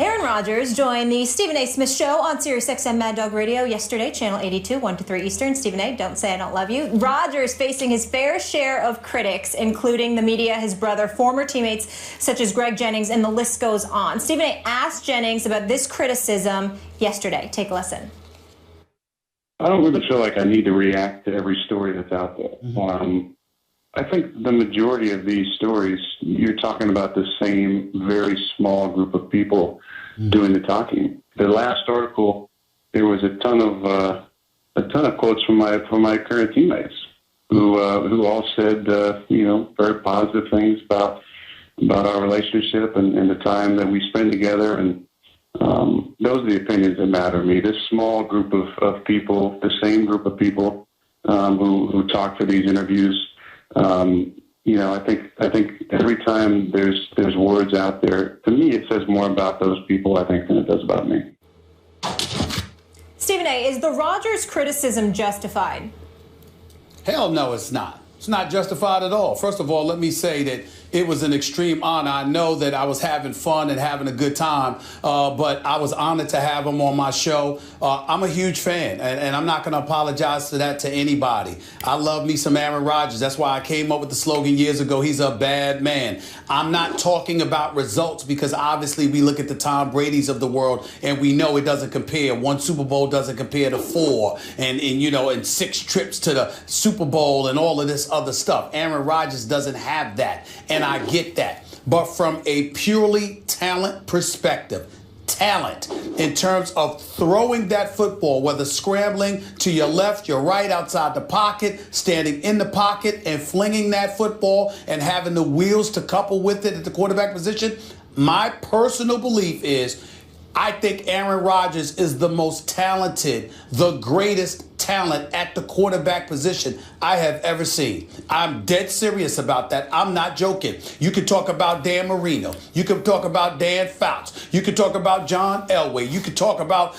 Aaron Rodgers joined the Stephen A. Smith Show on SiriusXM Mad Dog Radio yesterday, Channel 82, 1 to 3 Eastern. Stephen A., don't say I don't love you. Rodgers facing his fair share of critics, including the media, his brother, former teammates such as Greg Jennings, and the list goes on. Stephen A. asked Jennings about this criticism yesterday. Take a listen. I don't really feel like I need to react to every story that's out there. I think the majority of these stories, you're talking about the same very small group of people doing the talking. The last article, there was a ton of quotes from my current teammates who all said very positive things about our relationship and the time that we spend together. And those are the opinions that matter to me. This small group of people, the same group of people who talk for these interviews. I think every time there's words out there, to me it says more about those people, I think, than it does about me. Stephen A., is the Rodgers criticism justified? Hell no, it's not. It's not justified at all. First of all, let me say that it was an extreme honor. I know that I was having fun and having a good time, but I was honored to have him on my show. I'm a huge fan, and I'm not going to apologize for that to anybody. I love me some Aaron Rodgers. That's why I came up with the slogan years ago, he's a bad man. I'm not talking about results because obviously we look at the Tom Brady's of the world and we know it doesn't compare. One Super Bowl doesn't compare to four and 6 trips to the Super Bowl and all of this other stuff. Aaron Rodgers doesn't have that. And I get that. But from a purely talent perspective, talent in terms of throwing that football, whether scrambling to your left, your right, outside the pocket, standing in the pocket and flinging that football and having the wheels to couple with it at the quarterback position, my personal belief is I think Aaron Rodgers is the most talented, the greatest talent at the quarterback position I have ever seen. I'm dead serious about that. I'm not joking. You could talk about Dan Marino. You could talk about Dan Fouts. You could talk about John Elway. You could talk about,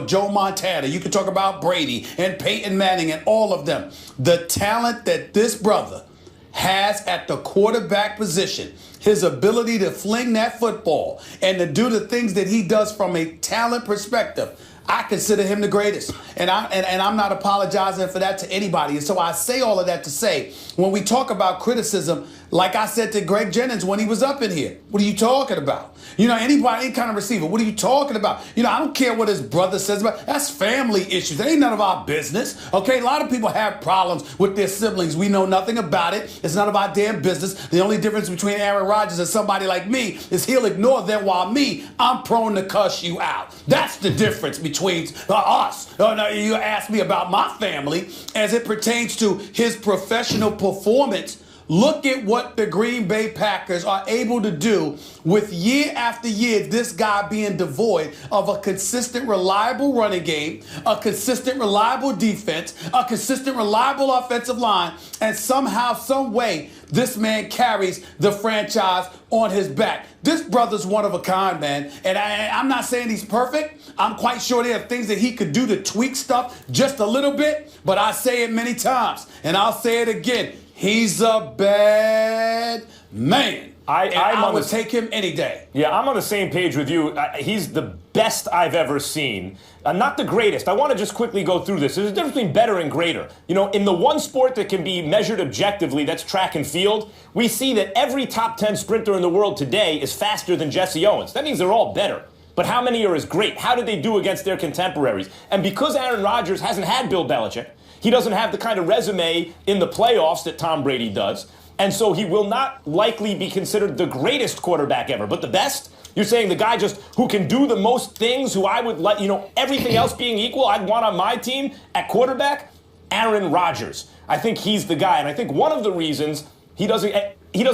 Joe Montana. You could talk about Brady and Peyton Manning and all of them. The talent that this brother has at the quarterback position, his ability to fling that football and to do the things that he does from a talent perspective, I consider him the greatest. And I'm not apologizing for that to anybody. And so I say all of that to say, when we talk about criticism, like I said to Greg Jennings when he was up in here, what are you talking about? Any kind of receiver, what are you talking about? I don't care what his brother says about. That's family issues. That ain't none of our business. Okay, a lot of people have problems with their siblings. We know nothing about it. It's none of our damn business. The only difference between Aaron Rodgers and somebody like me is he'll ignore them, while me, I'm prone to cuss you out. That's the difference between us. You ask me about my family as it pertains to his professional performance. Look at what the Green Bay Packers are able to do with year after year, this guy being devoid of a consistent, reliable running game, a consistent, reliable defense, a consistent, reliable offensive line, and somehow, some way, this man carries the franchise on his back. This brother's one of a kind, man. And I'm not saying he's perfect. I'm quite sure there are things that he could do to tweak stuff just a little bit, but I say it many times, and I'll say it again. He's a bad man. I would take him any day. Yeah, I'm on the same page with you. He's the best I've ever seen. Not the greatest. I want to just quickly go through this. There's a difference between better and greater. In the one sport that can be measured objectively, that's track and field, we see that every top 10 sprinter in the world today is faster than Jesse Owens. That means they're all better. But how many are as great? How did they do against their contemporaries? And because Aaron Rodgers hasn't had Bill Belichick, he doesn't have the kind of resume in the playoffs that Tom Brady does. And so he will not likely be considered the greatest quarterback ever, but the best? You're saying the guy just who can do the most things, who I would let, everything else being equal, I'd want on my team at quarterback? Aaron Rodgers. I think he's the guy. And I think one of the reasons he doesn't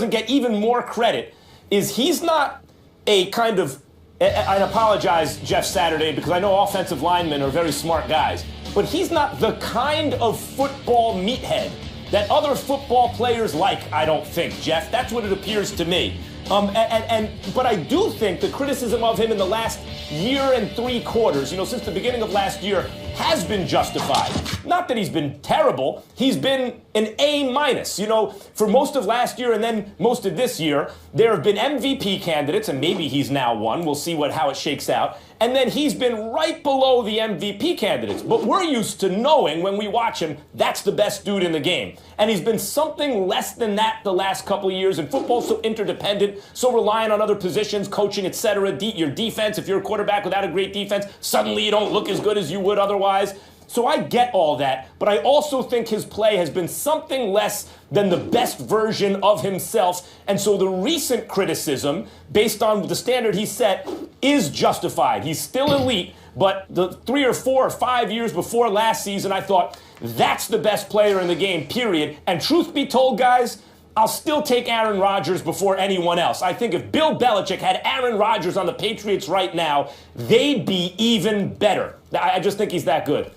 get even more credit is he's not a kind of, I apologize, Jeff Saturday, because I know offensive linemen are very smart guys, but he's not the kind of football meathead that other football players like, I don't think, Jeff. That's what it appears to me. But I do think the criticism of him in the last year and 3 quarters, since the beginning of last year, has been justified. Not that he's been terrible. He's been an A-. You know, for most of last year and then most of this year, there have been MVP candidates, and maybe he's now one. We'll see how it shakes out. And then he's been right below the MVP candidates. But we're used to knowing when we watch him, that's the best dude in the game. And he's been something less than that the last couple of years. And football's so interdependent, so reliant on other positions, coaching, etc. Your defense, if you're a quarterback without a great defense, suddenly you don't look as good as you would otherwise. So I get all that, but I also think his play has been something less than the best version of himself. And so the recent criticism, based on the standard he set, is justified. He's still elite, but the 3 or 4 or 5 years before last season, I thought, that's the best player in the game, period. And truth be told, guys, I'll still take Aaron Rodgers before anyone else. I think if Bill Belichick had Aaron Rodgers on the Patriots right now, they'd be even better. I just think he's that good.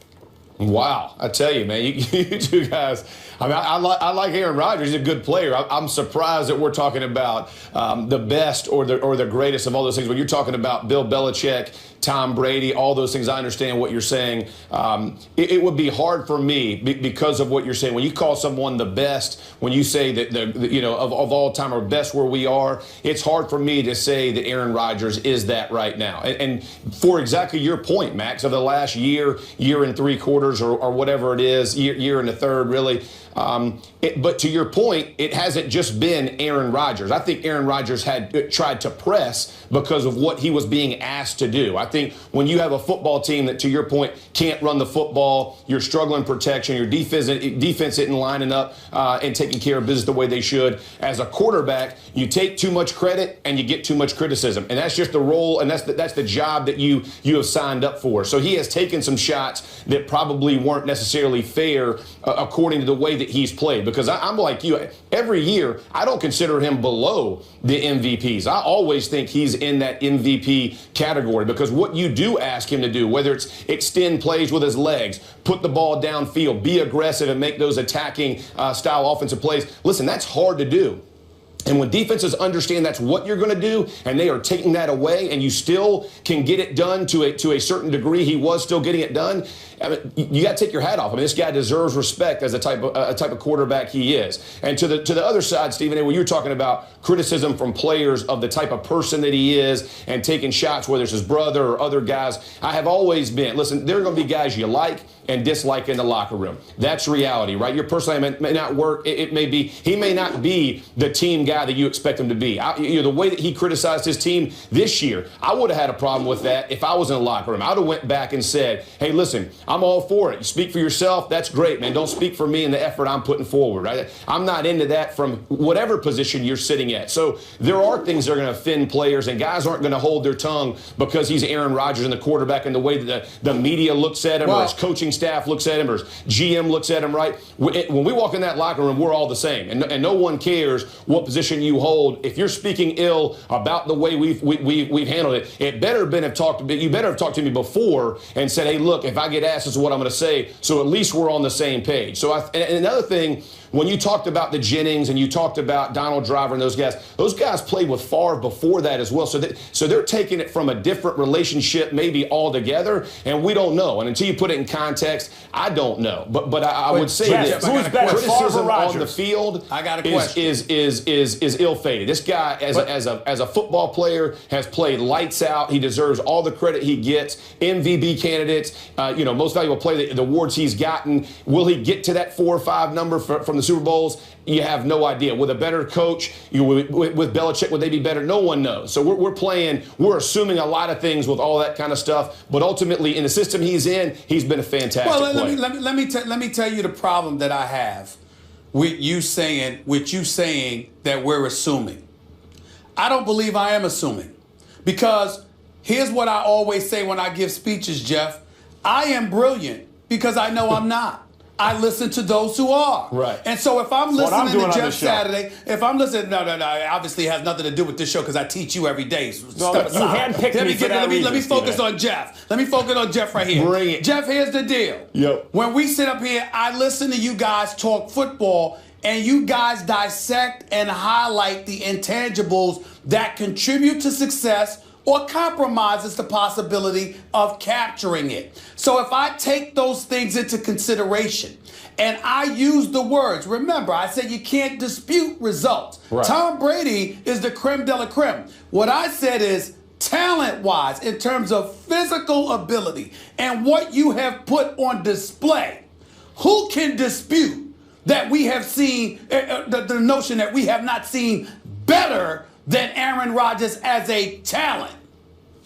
Wow, I tell you, man, you two guys. I mean, I like Aaron Rodgers. He's a good player. I'm surprised that we're talking about the best or the greatest of all those things. When you're talking about Bill Belichick, Tom Brady, all those things, I understand what you're saying. It would be hard for me because of what you're saying. When you call someone the best, when you say that of all time or best where we are, it's hard for me to say that Aaron Rodgers is that right now. And for exactly your point, Max, of the last year and 3 quarters or whatever it is, year and a third, really. But to your point, it hasn't just been Aaron Rodgers. I think Aaron Rodgers had tried to press because of what he was being asked to do. I think when you have a football team that, to your point, can't run the football, you're struggling protection, your defense isn't lining up and taking care of business the way they should. As a quarterback, you take too much credit and you get too much criticism. And that's just the role, and that's the job that you have signed up for. So he has taken some shots that probably weren't necessarily fair according to the way that he's played. Because I'm like you, every year, I don't consider him below the MVPs. I always think he's in that MVP category because what you do ask him to do, whether it's extend plays with his legs, put the ball downfield, be aggressive and make those attacking style offensive plays, listen, that's hard to do. And when defenses understand that's what you're going to do, and they are taking that away, and you still can get it done to a certain degree, he was still getting it done. I mean, you got to take your hat off. I mean, this guy deserves respect as a type of quarterback he is. And to the other side, Stephen, when you're talking about criticism from players of the type of person that he is and taking shots, whether it's his brother or other guys, I have always been. Listen, there are going to be guys you like and dislike in the locker room. That's reality, right? Your personality may not work. It may be, he may not be the team guy that you expect him to be. The way that he criticized his team this year, I would have had a problem with that if I was in the locker room. I would have went back and said, hey, listen, I'm all for it. You speak for yourself. That's great, man. Don't speak for me and the effort I'm putting forward, right? I'm not into that from whatever position you're sitting at. So there are things that are going to offend players, and guys aren't going to hold their tongue because he's Aaron Rodgers and the quarterback and the way that the media looks at him or his coaching staff looks at him or his GM looks at him, right? When we walk in that locker room, we're all the same. And no one cares what position you hold. If you're speaking ill about the way we've handled it, you better have talked to me before and said, hey, look, if I get asked, this is what I'm going to say. So at least we're on the same page. So and another thing, when you talked about the Jennings and you talked about Donald Driver and those guys played with Favre before that as well. So they're taking it from a different relationship maybe altogether, and we don't know. And until you put it in context, I don't know. But I would say Jeff, that who's better, criticism Favre or on the Rodgers? field I got a question. is ill-fated. This guy, as a football player, has played lights out. He deserves all the credit he gets. MVP candidates, most valuable player, the awards he's gotten. Will he get to that 4 or 5 number from the Super Bowls? You have no idea. With a better coach, with Belichick, would they be better? No one knows. So we're assuming a lot of things with all that kind of stuff. But ultimately, in the system he's in, he's been a fantastic player. Let me tell you the problem that I have with you saying that we're assuming. I don't believe I am assuming, because here's what I always say when I give speeches, Jeff. I am brilliant because I know I'm not. I listen to those who are. Right. And so if I'm listening to Jeff Saturday, no, it obviously has nothing to do with this show because I teach you every day. No, you handpicked me for that reason. Let me focus on Jeff. Let me focus on Jeff right here. Bring it. Jeff, here's the deal. Yep. When we sit up here, I listen to you guys talk football, and you guys dissect and highlight the intangibles that contribute to success or compromises the possibility of capturing it. So if I take those things into consideration and I use the words, remember, I said you can't dispute results. Right. Tom Brady is the creme de la creme. What I said is, talent-wise, in terms of physical ability and what you have put on display, who can dispute that we have seen, the notion that we have not seen better than Aaron Rodgers as a talent?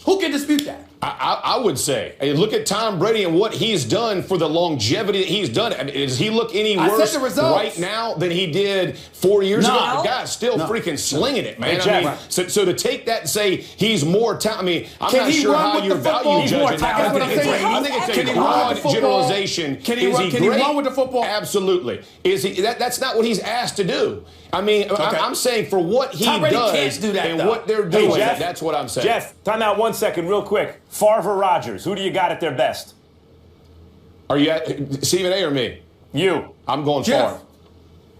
Who can dispute that? I would say, look at Tom Brady and what he's done for the longevity that he's done. I mean, does he look any worse right now than he did 4 years ago? The guy's still freaking slinging it, man. Hey, I mean, so to take that and say he's more talented, I mean, I'm not sure how you're value judging that. I think it's a broad generalization. Can he run with the football? Absolutely. Is he? That's not what he's asked to do. I mean, I'm saying for what he does and what they're doing, Jeff, that's what I'm saying. Jeff, time out 1 second, real quick. Favre or Rodgers, who do you got at their best? Are you at Stephen A. or me? You. I'm going Jeff. Favre.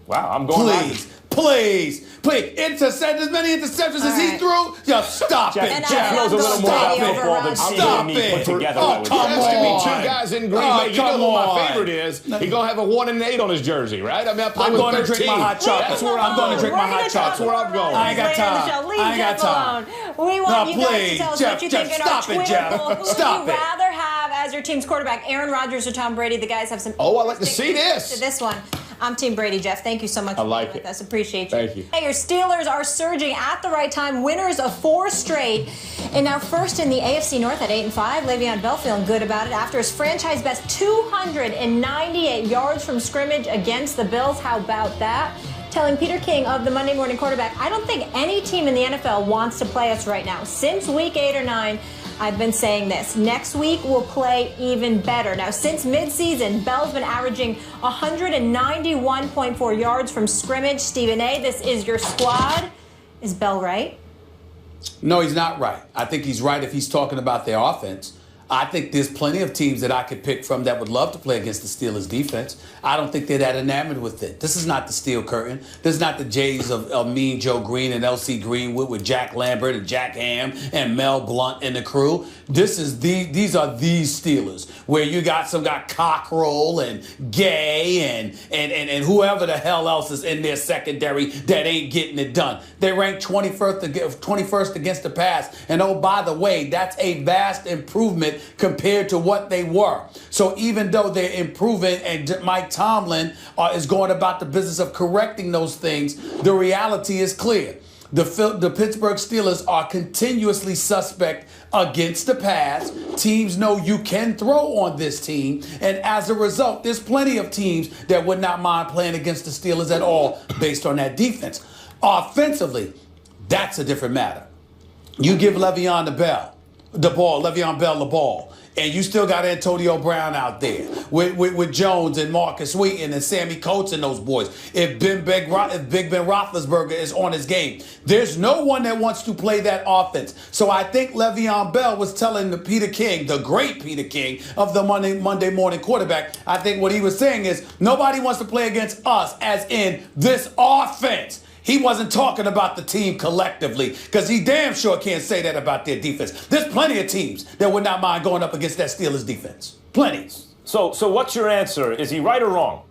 Wow, I'm going Rodgers. Please. Intercept as many interceptions as he threw. Just stop it, Jeff knows a little more about football than Stop me put it. together. Oh, come That's going to on. be two guys in Green Bay. You know who my favorite is. He's going to have a 1-8 on his jersey, right? I mean, I'm going to drink my hot chocolate. That's where I'm going to drink my hot chocolate. That's where I'm going. I ain't got time. Leave I ain't got Jeff time. alone. We want you guys to tell us Jeff, what you think in our stop it, Twitter Jeff. poll. Who would Stop you it. rather have as your team's quarterback, Aaron Rodgers or Tom Brady? The guys have some. Oh, I like to see this. To this one. I'm Team Brady, Jeff. Thank you so much for being with us. Appreciate you. Thank you. Hey, your Steelers are surging at the right time, winners of 4 straight, and now first in the AFC North at 8-5. Le'Veon Bell feeling good about it after his franchise best 298 yards from scrimmage against the Bills. How about that? Telling Peter King of the Monday Morning Quarterback, I don't think any team in the NFL wants to play us right now. Since week 8 or 9, I've been saying this. Next week, we'll play even better. Now, since midseason, Bell's been averaging 191.4 yards from scrimmage. Stephen A., this is your squad. Is Bell right? No, he's not right. I think he's right if he's talking about their offense. I think there's plenty of teams that I could pick from that would love to play against the Steelers defense. I don't think they're that enamored with it. This is not the Steel Curtain. This is not the Jays of Mean Joe Green and L.C. Greenwood with Jack Lambert and Jack Ham and Mel Blount and the crew. These are these Steelers where you got Cockrell and Gay and whoever the hell else is in their secondary that ain't getting it done. They rank 21st against the pass. And oh, by the way, that's a vast improvement compared to what they were. So even though they're improving and Mike Tomlin is going about the business of correcting those things, the reality is clear. The Pittsburgh Steelers are continuously suspect against the pass. Teams know you can throw on this team. And as a result, there's plenty of teams that would not mind playing against the Steelers at all based on that defense. Offensively, that's a different matter. You give Le'Veon Bell the ball, and you still got Antonio Brown out there with Jones and Marcus Wheaton and Sammy Coates and those boys. If Big Ben Roethlisberger is on his game, there's no one that wants to play that offense. So I think Le'Veon Bell was telling Peter King, the great Peter King of the Monday Morning Quarterback, I think what he was saying is nobody wants to play against us as in this offense. He wasn't talking about the team collectively because he damn sure can't say that about their defense. There's plenty of teams that would not mind going up against that Steelers defense. Plenty. So what's your answer? Is he right or wrong?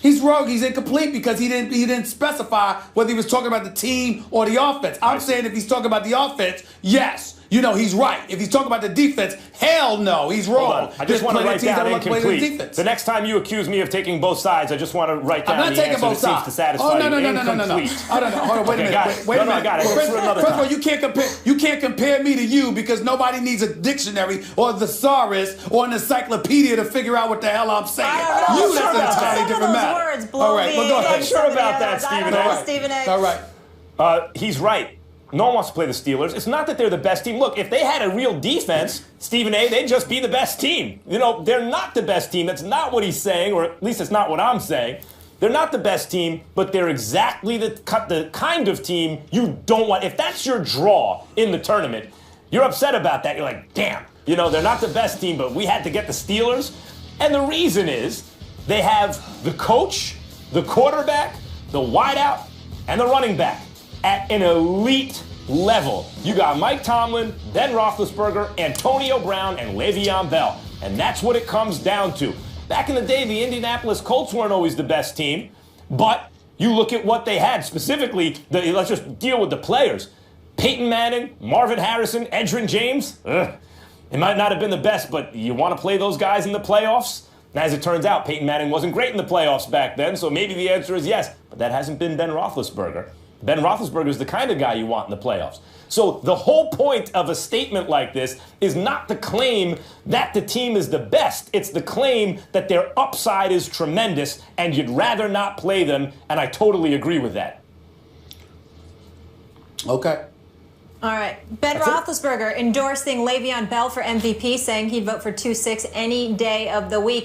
He's wrong. He's incomplete because he didn't specify whether he was talking about the team or the offense. I'm saying if he's talking about the offense, yes. He's right. If he's talking about the defense, hell no, he's wrong. I just want to write down incomplete. The next time you accuse me of taking both sides, I just want to write down the answer that seems to satisfy you. No. Incomplete. I don't know. Hold on, wait a minute. Wait a minute. I got it. First of all, you can't compare me to you because nobody needs a dictionary or a thesaurus or an encyclopedia to figure out what the hell I'm saying. That's an entirely different matter. Words blow all right, well, go ahead. I'm sure about that, Stephen A. All right. He's right. No one wants to play the Steelers. It's not that they're the best team. Look, if they had a real defense, Stephen A., they'd just be the best team. They're not the best team. That's not what he's saying, or at least it's not what I'm saying. They're not the best team, but they're exactly the kind of team you don't want. If that's your draw in the tournament, you're upset about that. You're like, damn, they're not the best team, but we had to get the Steelers. And the reason is they have the coach, the quarterback, the wideout, and the running back at an elite level. You got Mike Tomlin, Ben Roethlisberger, Antonio Brown, and Le'Veon Bell. And that's what it comes down to. Back in the day, the Indianapolis Colts weren't always the best team, but you look at what they had, specifically, let's just deal with the players. Peyton Manning, Marvin Harrison, Edgerrin James. It might not have been the best, but you want to play those guys in the playoffs? As it turns out, Peyton Manning wasn't great in the playoffs back then, so maybe the answer is yes. But that hasn't been Ben Roethlisberger. Ben Roethlisberger is the kind of guy you want in the playoffs. So the whole point of a statement like this is not the claim that the team is the best. It's the claim that their upside is tremendous, and you'd rather not play them, and I totally agree with that. Okay. All right. Ben Roethlisberger endorsing Le'Veon Bell for MVP, saying he'd vote for 2-6 any day of the week.